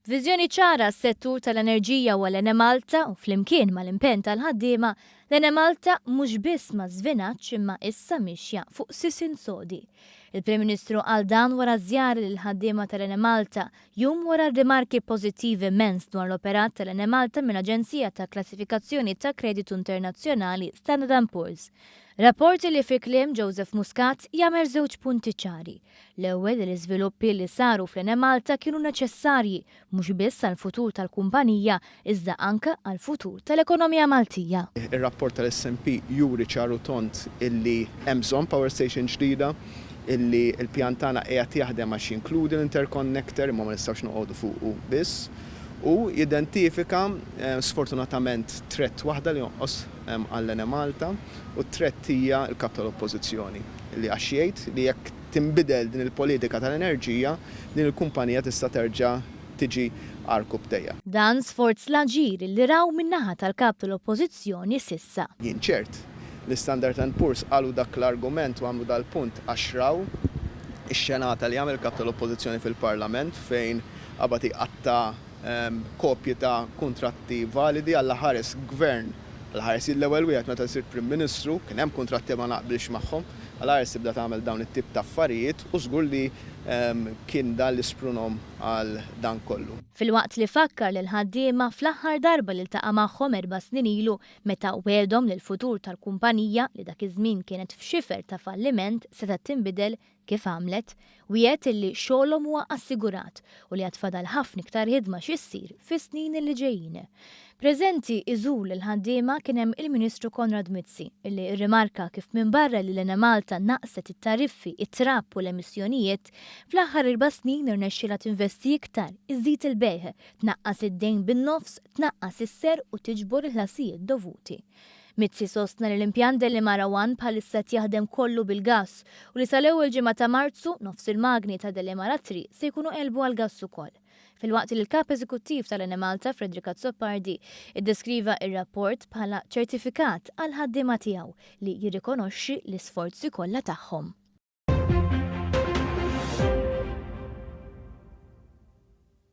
Viżjoni ċara s-settur tal-enerġija u l-Ene Malta u flimkien mal-impenn tal-ħaddiema, l-Ene Malta mhux biss ma żvinaġġ imma issa mixja fuq sisin sodi. Il-Prim Ministru qal dan wara żjara lil ħaddiema tal-Ene Malta jum wara rimarki pożittivi immens dwar l-operat tal-Ene Malta minn Aġenzija ta' Klassifikazzjoni ta' Kreditu Internazzjonali Standard & Poor's. Rapporti li fi kliem Joseph Muscat jagħmel żewġ punti ċari. L-ewwel l-iżviluppi li saru fl-Ene Malta kienu neċessarji mhux biss għall-futur tal-kumpanija iżda anke għall-futur tal-ekonomija Maltija. Ir-rapport tal-SMP juri ċaru tont illi hemm bżonn power station ġdida, illi l-pjantana qiegħed jaħdem għax jinkludi l-interconnector imma ma nistgħux noqogħdu fuqu biss. U jidentifika sfortunatament threat waħda li jonqos għall-Ene Malta u threat hija l-kap tal-oppożizzjoni li għax jgħid li jekk tinbidel din il-politika tal-enerġija din il-kumpanija tista' terġa' tiġi arku bdejja. Dan sforz l-aġir li raw min-naħa tal-kap tal-oppożizzjoni sissa. Jien ċert li Standard & Poor's qalu dak l-argument u għamlu dal-punt għax raw ix-xenata li għamel kap tal-oppożizzjoni fil-Parlament fejn qabad iqatta' kopji ta' kuntratti validi għall ħares gvern. Għall-ħares l-ewwel wieħed meta jsir Prim Ministru kien hemm kuntratti ma naqbilx magħhom, għall-ħares tibda tagħmel dawn it-tip ta' affarijiet u żgur li kien dan li sprunhom għal dan kollu. Filwaqt li fakkar lil ħaddiema fl-aħħar darba li ltaqa' magħhom 4 snin ilu meta wedhom lil futur tal-kumpanija li dak iż-żmien kienet f'xifer ta' falliment seta' tinbidel kif għamlet, wieħed illi xogħolhom huwa assigurat u li għatfadal ħafna iktar ħidma x'issir fis-snin li ġejjin. Preżenti iżul il-ħaddiema kien hemm il-Ministru Konrad Mizzi illi rrimarka kif minbarra li l-Ene Malta naqset it-tariffi, it-trapp u l-emissjonijiet fl-aħħar 4 snin irnexxielha tinvesti iktar, iżżid il-bejħ, tnaqqas id-dejn bin-nofs, tnaqqas is-ser u tiġbor il-ħlasijiet dovuti. Mizzi sostna li l-impjant Delimara 1 bħalissa jaħdem kollu bil-gass u li sal-ewwel ġimgħa ta' Marzu nofs il-magni ta' Delimara 3 se jkunu qelbu għal gass ukoll. Filwaqt li l-kap eżekuttiv tal-Ene Malta Fredrika Zoppardi iddeskriva ir-rapport bħala ċertifikat għal ħaddiema tiegħu li jirrikonoxxi l-isforzi kollha tagħhom.